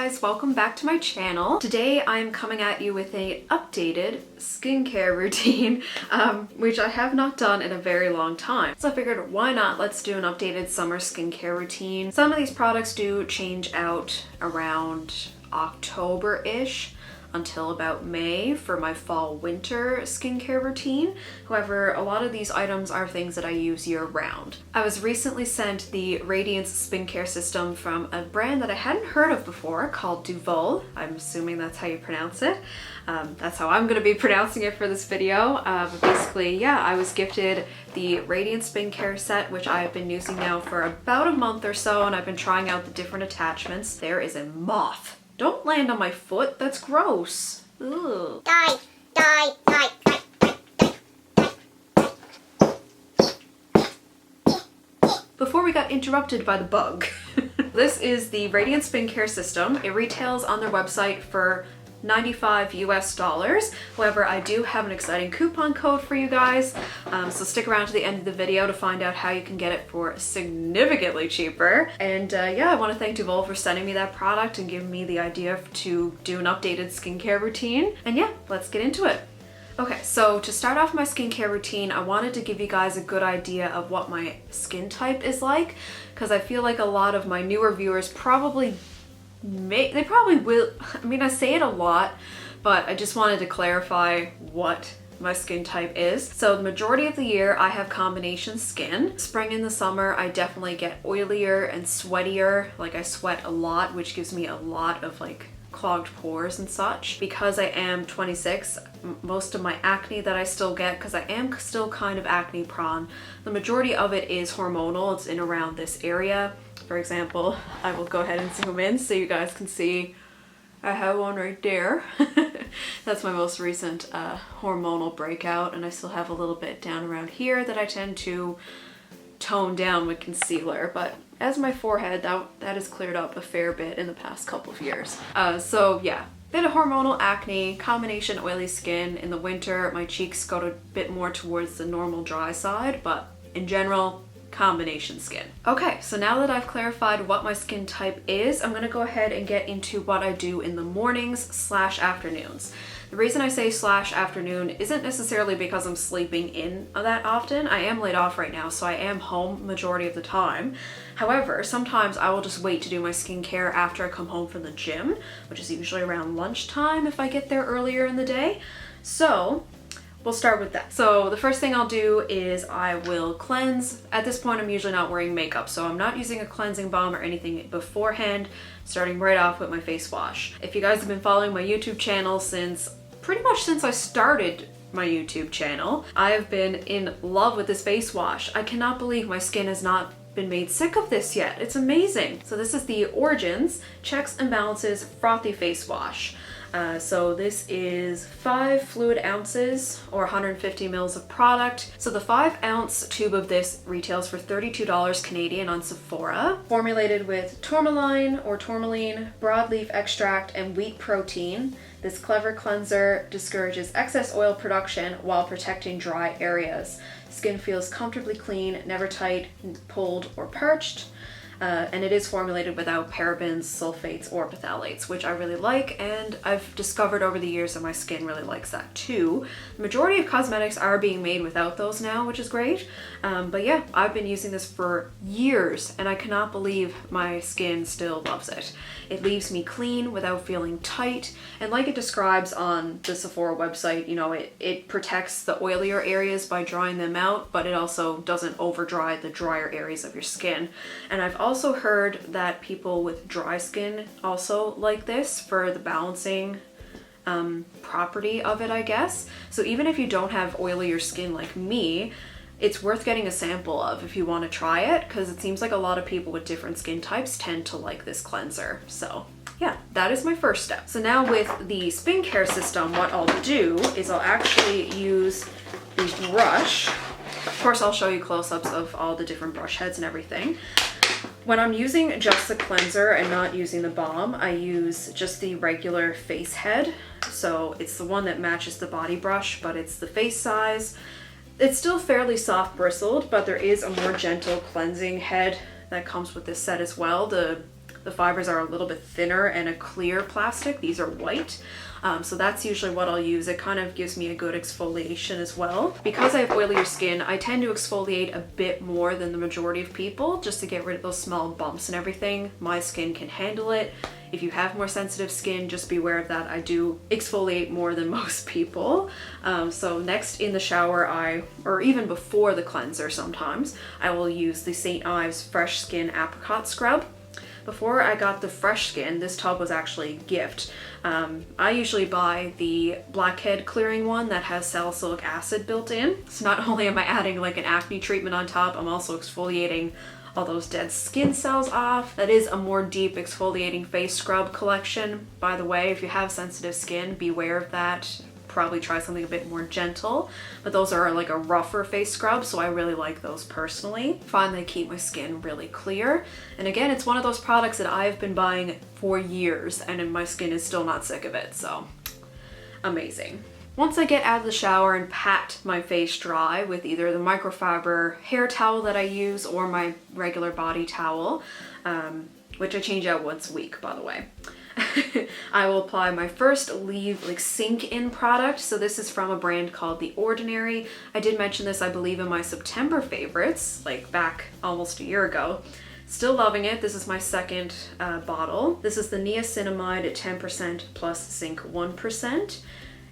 guys, welcome back to my channel. Today I'm coming at you with an updated skincare routine, which I have not done in a very long time. So I figured, why not? Let's do an updated summer skincare routine. Some of these products do change out around October-ish until about May for my fall winter skincare routine. However, a lot of these items are things that I use year round. I was recently sent the Radiance Spin-Care System from a brand that I hadn't heard of before called Duvolle. I'm assuming that's how you pronounce it. That's how I'm gonna be pronouncing it for this video. But basically, yeah, I was gifted the Radiance Spin-Care set, which I've been using now for about a month or so, and I've been trying out the different attachments. There is a moth. Don't land on my foot, that's gross. Ugh. Die. Before we got interrupted by the bug, this is the Radiance Spin-Care System. It retails on their website for $95 US. However, I do have an exciting coupon code for you guys, so stick around to the end of the video to find out how you can get it for significantly cheaper. And yeah, I want to thank Duvolle for sending me that product and giving me the idea to do an updated skincare routine. And yeah, let's get into it. Okay, so to start off my skincare routine, I wanted to give you guys a good idea of what my skin type is like, because I feel like a lot of my newer viewers probably will. I mean, I say it a lot, but I just wanted to clarify what my skin type is. So the majority of the year I have combination skin. Spring and the summer I definitely get oilier and sweatier. Like I sweat a lot, which gives me a lot of like clogged pores and such. Because I am 26, most of my acne that I still get, because I am still kind of acne prone, the majority of it is hormonal. It's in around this area. For example, I will go ahead and zoom in so you guys can see I have one right there. That's my most recent hormonal breakout, and I still have a little bit down around here that I tend to tone down with concealer, but as my forehead, that has cleared up a fair bit in the past couple of years. So yeah, bit of hormonal acne, combination oily skin. In the winter, my cheeks go a bit more towards the normal dry side, but in general, combination skin. Okay, so now that I've clarified what my skin type is, I'm gonna go ahead and get into what I do in the mornings / afternoons. The reason I say / afternoon isn't necessarily because I'm sleeping in that often. I am laid off right now, so I am home majority of the time. However, sometimes I will just wait to do my skincare after I come home from the gym, which is usually around lunchtime if I get there earlier in the day. So we'll start with that. So the first thing I'll do is I will cleanse. At this point, I'm usually not wearing makeup, so I'm not using a cleansing balm or anything beforehand, starting right off with my face wash. If you guys have been following my YouTube channel pretty much since I started my YouTube channel, I have been in love with this face wash. I cannot believe my skin has not been made sick of this yet. It's amazing. So this is the Origins Checks and Balances Frothy Face Wash. So this is 5 fluid ounces or 150 mils of product. So the 5-ounce tube of this retails for $32 Canadian on Sephora. Formulated with tourmaline or tourmaline, broadleaf extract, and wheat protein. This clever cleanser discourages excess oil production while protecting dry areas. Skin feels comfortably clean, never tight, pulled, or parched. And it is formulated without parabens, sulfates, or phthalates, which I really like, and I've discovered over the years that my skin really likes that too. The majority of cosmetics are being made without those now, which is great. But yeah, I've been using this for years, and I cannot believe my skin still loves it. It leaves me clean without feeling tight, and like it describes on the Sephora website, you know, it protects the oilier areas by drying them out, but it also doesn't over dry the drier areas of your skin. And I've also heard that people with dry skin also like this for the balancing property of it, I guess. So even if you don't have oilier skin like me, it's worth getting a sample of if you want to try it, because it seems like a lot of people with different skin types tend to like this cleanser. So yeah, that is my first step. So now with the Spin-Care System, what I'll do is I'll actually use the brush. Of course, I'll show you close-ups of all the different brush heads and everything. When I'm using just the cleanser and not using the balm, I use just the regular face head. So it's the one that matches the body brush, but it's the face size. It's still fairly soft bristled, but there is a more gentle cleansing head that comes with this set as well. The the fibers are a little bit thinner and a clear plastic. These are white. So that's usually what I'll use. It kind of gives me a good exfoliation as well. Because I have oilier skin, I tend to exfoliate a bit more than the majority of people just to get rid of those small bumps and everything. My skin can handle it. If you have more sensitive skin, just be aware of that. I do exfoliate more than most people. So next in the shower, or even before the cleanser sometimes, I will use the St. Ives Fresh Skin Apricot Scrub. Before I got the Fresh Skin, this tub was actually a gift. I usually buy the blackhead clearing one that has salicylic acid built in. So not only am I adding like an acne treatment on top, I'm also exfoliating all those dead skin cells off. That is a more deep exfoliating face scrub collection. By the way, if you have sensitive skin, beware of that. Probably try something a bit more gentle, but those are like a rougher face scrub, so I really like those personally. Find they keep my skin really clear. And again, it's one of those products that I've been buying for years and my skin is still not sick of it, so amazing. Once I get out of the shower and pat my face dry with either the microfiber hair towel that I use or my regular body towel, which I change out once a week, by the way, I will apply my first sink in product. So this is from a brand called The Ordinary. I did mention this, I believe, in my September favorites, like back almost a year ago. Still loving it. This is my second bottle. This is the niacinamide at 10% plus zinc 1%.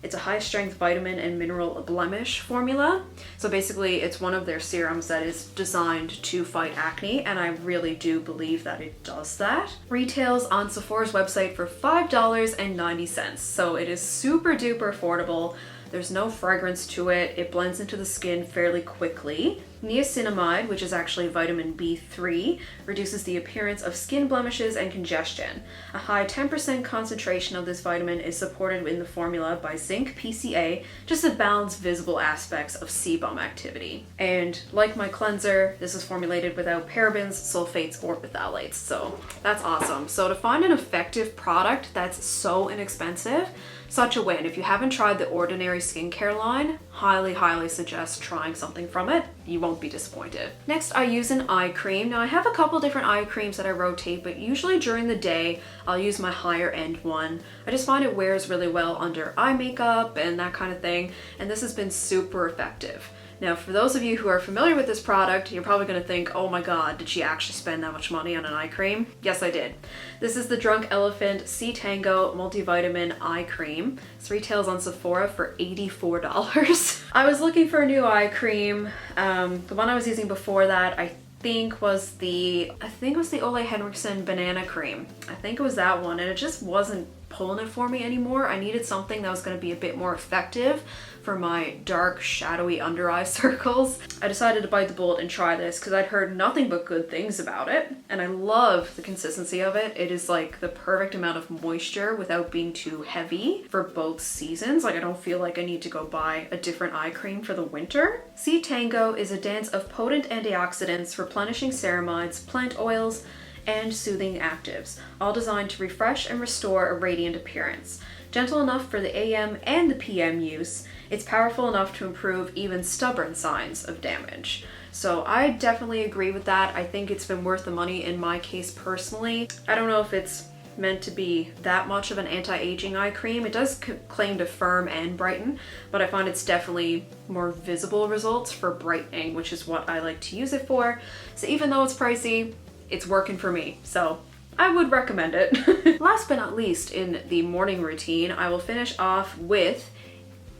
It's a high strength vitamin and mineral blemish formula. So basically it's one of their serums that is designed to fight acne, and I really do believe that it does that. Retails on Sephora's website for $5.90. So it is super duper affordable. There's no fragrance to it. It blends into the skin fairly quickly. Niacinamide, which is actually vitamin B3, reduces the appearance of skin blemishes and congestion. A high 10% concentration of this vitamin is supported in the formula by zinc PCA, just to balance visible aspects of sebum activity. And like my cleanser, this is formulated without parabens, sulfates, or phthalates, so that's awesome. So to find an effective product that's so inexpensive, such a win. If you haven't tried the Ordinary skincare line, highly suggest trying something from it. You won't be disappointed. Next, I use an eye cream. Now I have a couple different eye creams that I rotate, but usually during the day, I'll use my higher end one. I just find it wears really well under eye makeup and that kind of thing, and this has been super effective. Now, for those of you who are familiar with this product, you're probably going to think, oh my god, did she actually spend that much money on an eye cream? Yes, I did. This is the Drunk Elephant C Tango Multivitamin Eye Cream. This retails on Sephora for $84. I was looking for a new eye cream. The one I was using before that, I think was the Ole Henriksen Banana Cream. I think it was that one, and it just wasn't pulling it for me anymore. I needed something that was going to be a bit more effective for my dark, shadowy under eye circles. I decided to bite the bullet and try this because I'd heard nothing but good things about it, and I love the consistency of it. It is like the perfect amount of moisture without being too heavy for both seasons. Like, I don't feel like I need to go buy a different eye cream for the winter. C Tango is a dance of potent antioxidants, replenishing ceramides, plant oils, and soothing actives, all designed to refresh and restore a radiant appearance. Gentle enough for the AM and the PM use, it's powerful enough to improve even stubborn signs of damage. So I definitely agree with that. I think it's been worth the money in my case personally. I don't know if it's meant to be that much of an anti-aging eye cream. It does claim to firm and brighten, but I find it's definitely more visible results for brightening, which is what I like to use it for. So even though it's pricey, it's working for me, so I would recommend it. Last but not least, in the morning routine, I will finish off with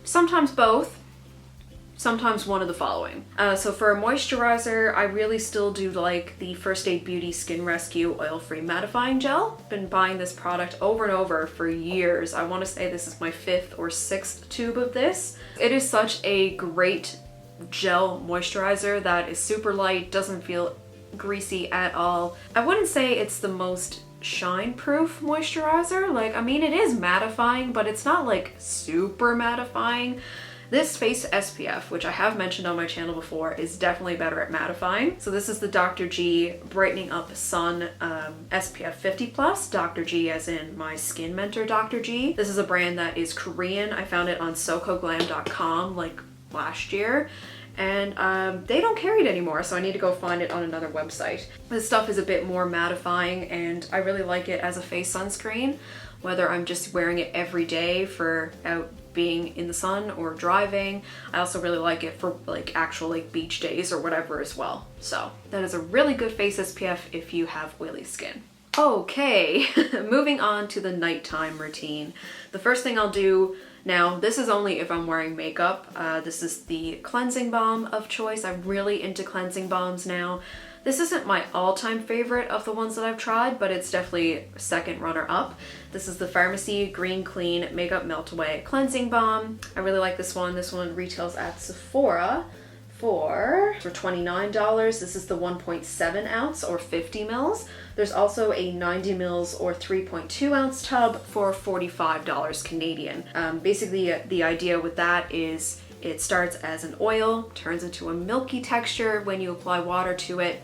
sometimes both, sometimes one of the following. So for a moisturizer, I really still do like the First Aid Beauty Skin Rescue Oil-Free Mattifying Gel. Been buying this product over and over for years. I want to say this is my 5th or 6th tube of this. It is such a great gel moisturizer that is super light, doesn't feel greasy at all. I wouldn't say it's the most shine-proof moisturizer. Like, I mean, it is mattifying, but it's not like super mattifying. This face SPF, which I have mentioned on my channel before, is definitely better at mattifying. So this is the Dr. G Brightening Up Sun SPF 50+. Dr. G as in my skin mentor Dr. G. This is a brand that is Korean. I found it on sokoglam.com like last year. and they don't carry it anymore, so I need to go find it on another website. This stuff is a bit more mattifying, and I really like it as a face sunscreen, whether I'm just wearing it every day for out being in the sun or driving. I also really like it for like actual like beach days or whatever as well. So that is a really good face SPF if you have oily skin. Okay, moving on to the nighttime routine. The first thing I'll do now, this is only if I'm wearing makeup. This is the cleansing balm of choice. I'm really into cleansing balms now. This isn't my all-time favorite of the ones that I've tried, but it's definitely second runner-up. This is the Pharmacy Green Clean Makeup Melt Away Cleansing Balm. I really like this one. This one retails at Sephora for $29. This is the 1.7 ounce or 50 mils. There's also a 90 mils or 3.2 ounce tub for $45 Canadian. Basically, the idea with that is it starts as an oil, turns into a milky texture when you apply water to it.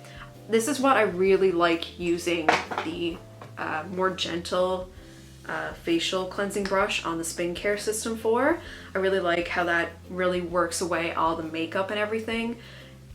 This is what I really like using the more gentle facial cleansing brush on the Spin-Care System for. I really like how that really works away all the makeup and everything.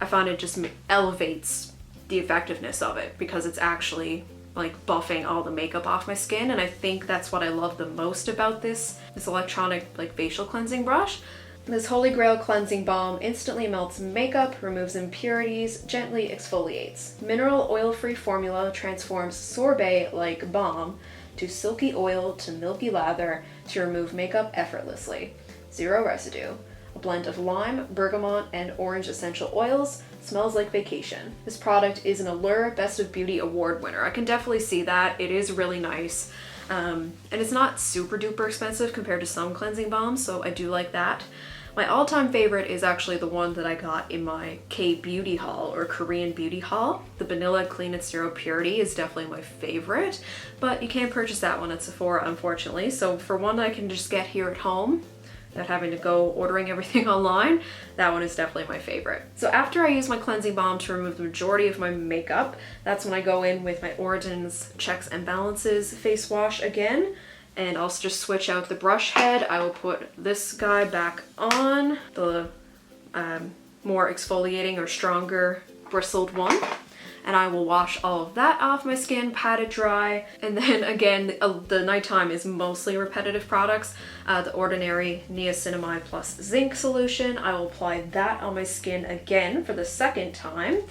I find it just elevates the effectiveness of it because it's actually like buffing all the makeup off my skin, and I think that's what I love the most about this electronic like facial cleansing brush. This Holy Grail cleansing balm instantly melts makeup, removes impurities, gently exfoliates. Mineral oil-free formula transforms sorbet-like balm to silky oil to milky lather to remove makeup effortlessly. Zero residue. A blend of lime, bergamot, and orange essential oils. Smells like vacation. This product is an Allure Best of Beauty Award winner. I can definitely see that. It is really nice. And it's not super duper expensive compared to some cleansing balms, so I do like that. My all-time favorite is actually the one that I got in my K-beauty haul or Korean beauty haul. The Vanilla Clean and Zero Purity is definitely my favorite, but you can't purchase that one at Sephora, unfortunately. So for one that I can just get here at home without having to go ordering everything online, that one is definitely my favorite. So after I use my cleansing balm to remove the majority of my makeup, that's when I go in with my Origin's Checks and Balances face wash again. And I'll just switch out the brush head. I will put this guy back on, the more exfoliating or stronger bristled one. And I will wash all of that off my skin, pat it dry. And then again, the nighttime is mostly repetitive products. The Ordinary Niacinamide plus Zinc solution. I will apply that on my skin again for the second time.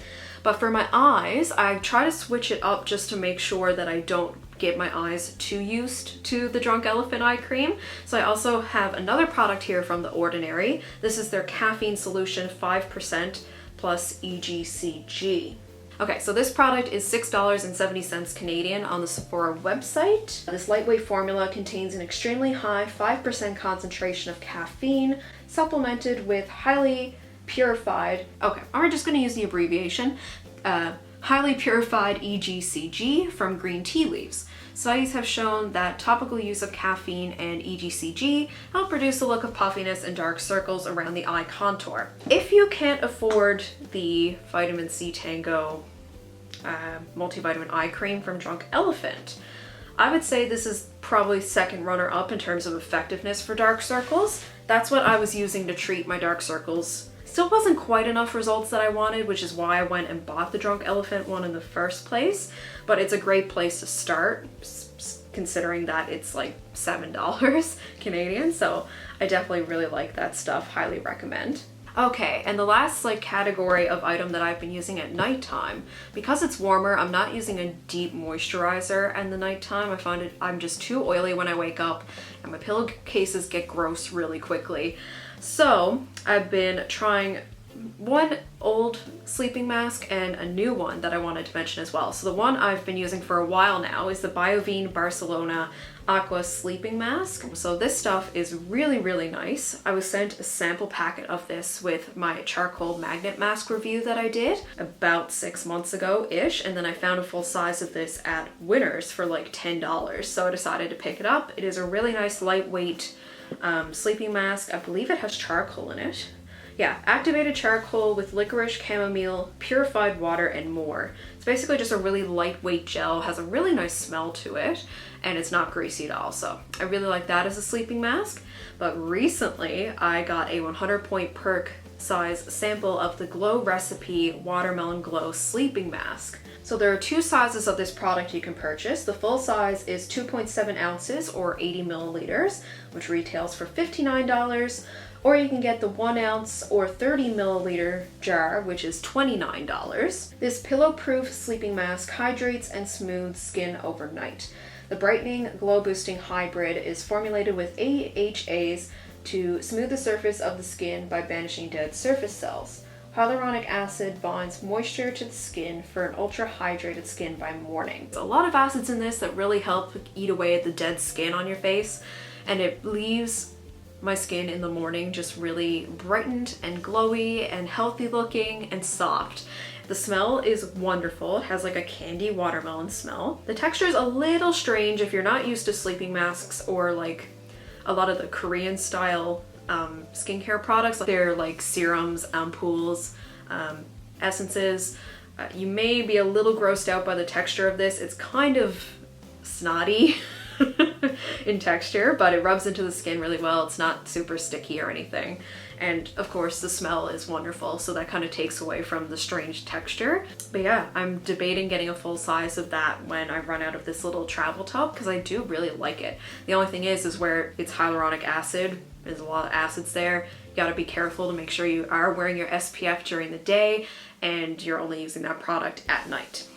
But for my eyes, I try to switch it up just to make sure that I don't get my eyes too used to the Drunk Elephant eye cream. So I also have another product here from The Ordinary. This is their caffeine solution 5% plus EGCG. Okay, so this product is $6.70 Canadian on the Sephora website. This lightweight formula contains an extremely high 5% concentration of caffeine, supplemented with highly purified, okay, I'm just gonna use the abbreviation, highly purified EGCG from green tea leaves. Studies have shown that topical use of caffeine and EGCG help reduce the look of puffiness and dark circles around the eye contour. If you can't afford the Vitamin C Tango multivitamin eye cream from Drunk Elephant, I would say this is probably second runner up in terms of effectiveness for dark circles. That's what I was using to treat my dark circles. Still wasn't quite enough results that I wanted, which is why I went and bought the Drunk Elephant one in the first place. But it's a great place to start, considering that it's like $7 Canadian. So I definitely really like that stuff. Highly recommend. Okay, and the last category of item that I've been using at nighttime, because it's warmer, I'm not using a deep moisturizer at the nighttime. I find I'm just too oily when I wake up, and my pillowcases get gross really quickly. So I've been trying one old sleeping mask and a new one that I wanted to mention as well. So the one I've been using for a while now is the Biovine Barcelona Aqua Sleeping Mask. So this stuff is really, really nice. I was sent a sample packet of this with my charcoal magnet mask review that I did about 6 months ago-ish, and then I found a full size of this at Winners for like $10. So I decided to pick it up. It is a really nice lightweight sleeping mask. I believe it has charcoal in it. Yeah, activated charcoal with licorice, chamomile, purified water, and more. It's basically just a really lightweight gel, has a really nice smell to it, and it's not greasy at all. So I really like that as a sleeping mask. But recently I got a 100 point perk size sample of the Glow Recipe Watermelon Glow Sleeping Mask. So there are two sizes of this product you can purchase. The full size is 2.7 ounces or 80 milliliters, which retails for $59. Or you can get the 1 ounce or 30 milliliter jar, which is $29. This pillow-proof sleeping mask hydrates and smooths skin overnight. The brightening, glow-boosting hybrid is formulated with AHAs to smooth the surface of the skin by banishing dead surface cells. Hyaluronic acid bonds moisture to the skin for an ultra-hydrated skin by morning. There's a lot of acids in this that really help eat away at the dead skin on your face, and it leaves my skin in the morning just really brightened and glowy and healthy looking and soft. The smell is wonderful. It has like a candy watermelon smell. The texture is a little strange if you're not used to sleeping masks or like a lot of the Korean style skincare products. They're like serums, ampoules, essences. You may be a little grossed out by the texture of this. It's kind of snotty in texture, but it rubs into the skin really well. It's not super sticky or anything. And of course the smell is wonderful, so that kind of takes away from the strange texture. But yeah, I'm debating getting a full size of that when I run out of this little travel tub, because I do really like it. The only thing is where it's hyaluronic acid, there's a lot of acids there. You gotta be careful to make sure you are wearing your SPF during the day and you're only using that product at night.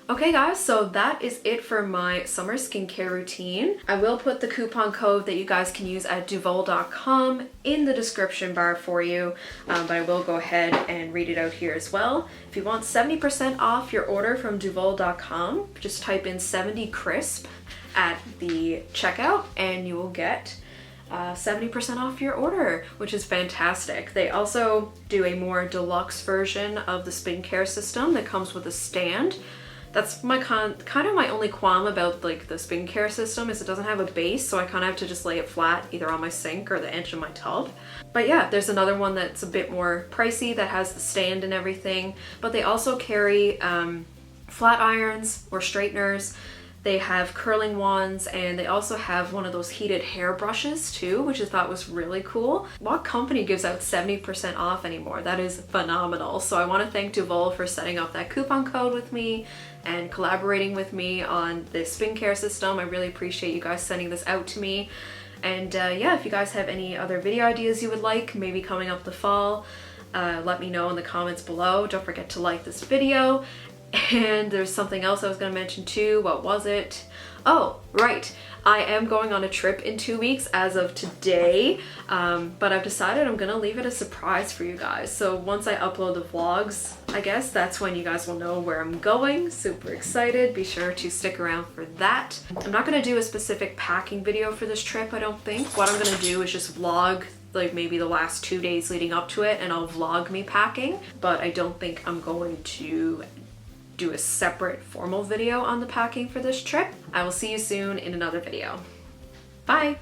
Okay guys, so that is it for my summer skincare routine. I will put the coupon code that you guys can use at duvolle.com in the description bar for you, but I will go ahead and read it out here as well. If you want 70% off your order from duvolle.com, just type in 70 crisp at the checkout and you will get 70% off your order, which is fantastic. They also do a more deluxe version of the Spin-Care System that comes with a stand. That's my kind of my only qualm about like the Spin-Care System is it doesn't have a base, so I kind of have to just lay it flat either on my sink or the edge of my tub. But yeah, there's another one that's a bit more pricey that has the stand and everything, but they also carry flat irons or straighteners. They have curling wands, and they also have one of those heated hair brushes too, which I thought was really cool. What company gives out 70% off anymore? That is phenomenal. So I want to thank Duvolle for setting up that coupon code with me and collaborating with me on this skincare system. I really appreciate you guys sending this out to me. And yeah, if you guys have any other video ideas you would like, maybe coming up the fall, let me know in the comments below. Don't forget to like this video. And there's something else I was going to mention too. What was it? Oh, right. I am going on a trip in 2 weeks as of today, but I've decided I'm going to leave it a surprise for you guys. So once I upload the vlogs, I guess that's when you guys will know where I'm going. Super excited. Be sure to stick around for that. I'm not going to do a specific packing video for this trip, I don't think. What I'm going to do is just vlog like maybe the last 2 days leading up to it, and I'll vlog me packing, but I don't think I'm going to do a separate formal video on the packing for this trip. I will see you soon in another video. Bye!